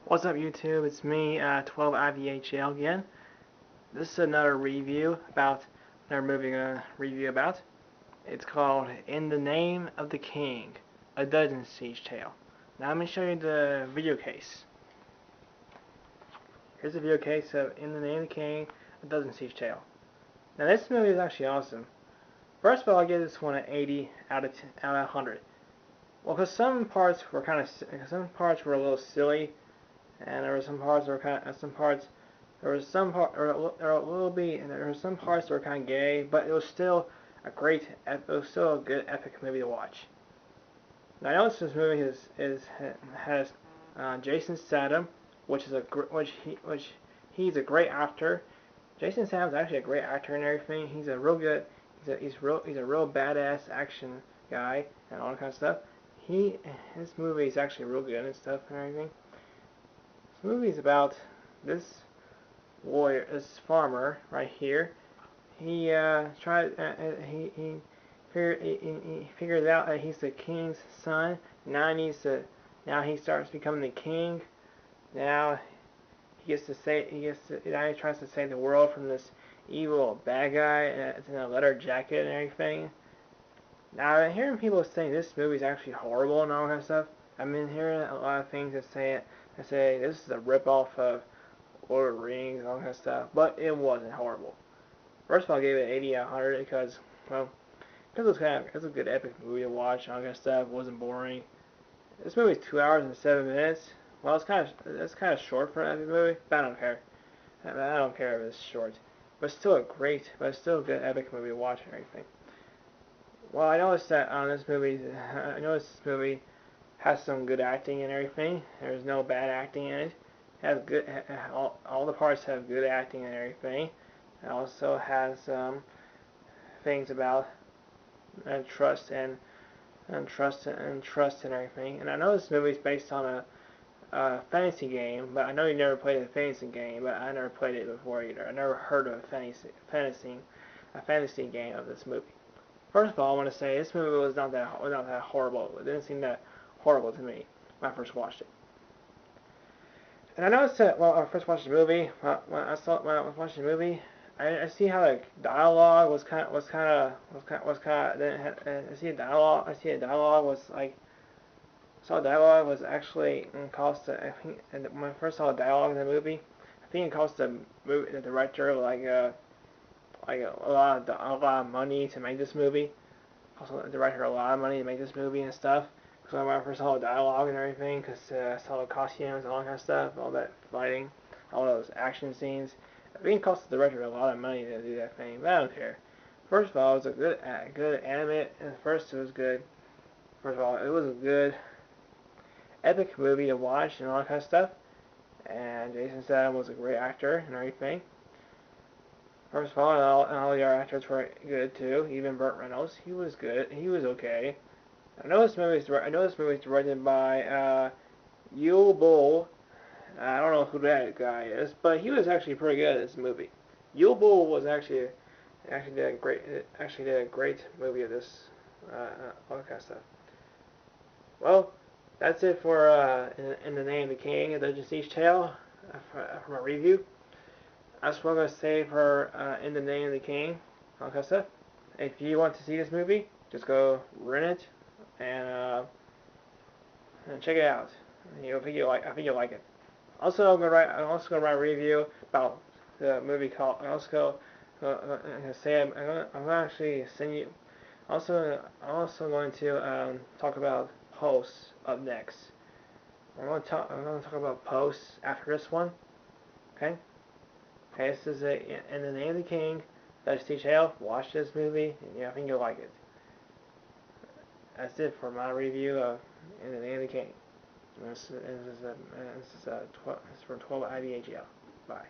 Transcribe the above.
What's up YouTube? It's me, 12iveyhl again. This is another review about, another movie review about. It's called In the Name of the King, a Dungeon Siege Tale. Now I'm going to show you the video case. Here's the video case of In the Name of the King, a Dungeon Siege Tale. Now this movie is actually awesome. First of all, I give this one an 80 out of 100. Well, because some parts were a little silly. And there were some parts that were kind of, some parts that were kind of gay, but it was still a good epic movie to watch. Now I know this movie has Jason Statham, which he's a great actor. Jason Statham's actually a great actor and everything. He's a real badass action guy and all that kind of stuff. His movie is actually real good and stuff and everything. This movie is about this farmer right here. He figures out that he's the king's son. Now he starts becoming the king. Now he tries to save the world from this evil bad guy in a leather jacket and everything. Now I'm hearing people saying this movie is actually horrible and all that kind of stuff. I've been hearing a lot of things that say this is a ripoff of Lord of the Rings and all that kind of stuff, but it wasn't horrible. First of all, I gave it 80 out of 100 because it was a good epic movie to watch and all that kind of stuff. It wasn't boring. This movie is 2 hours and 7 minutes. Well, it's kind of short for an epic movie, but I don't care. I don't care if it's short, but it's still a good epic movie to watch and everything. Well, I noticed that on this movie, has some good acting and everything. There's no bad acting in it. All the parts have good acting and everything. It also has things about trust and everything. And I know this movie is based on a fantasy game, but I know you never played a fantasy game, but I never played it before either. I never heard of a fantasy game of this movie. First of all, I want to say this movie was not that horrible. It didn't seem that horrible to me when I first watched it. And I noticed that when I first watched the movie, I see how the dialogue was kind of dialogue was actually cost. I think, and when I first saw the dialogue in the movie, I think it cost the director like a lot of money to make this movie. Also, the director a lot of money to make this movie and stuff. So when I first saw the dialogue and everything, because I saw the costumes and all that kind of stuff, all that fighting, all those action scenes, I think it cost the director a lot of money to do that thing, but I don't care. First of all, it was a good anime, and first it was good. First of all, it was a good epic movie to watch and all that kind of stuff, and Jason Statham was a great actor and everything. First of all, all the other actors were good too, even Burt Reynolds, he was good, he was okay. I know this movie is directed by Yul Bull. I don't know who that guy is, but he was actually pretty good at this movie. Yul Bull was actually did a great movie of this all that kind of stuff. Well, that's it for In the Name of the King, a Dungeon Siege Tale from a review. That's what I'm gonna say for In the Name of the King, all that kind of stuff. If you want to see this movie, just go rent it. And check it out. I think you'll like it. Also, I'm gonna write a review about the movie called. I'm gonna actually send you. I'm also going to talk about posts up next. I'm gonna talk about posts after this one. Okay. Okay. This is In the Name of the King. That's T-Shale. Watch this movie, and I think you'll like it. That's it for my review of In the Name of the King. This is from 12iveyhl. Bye.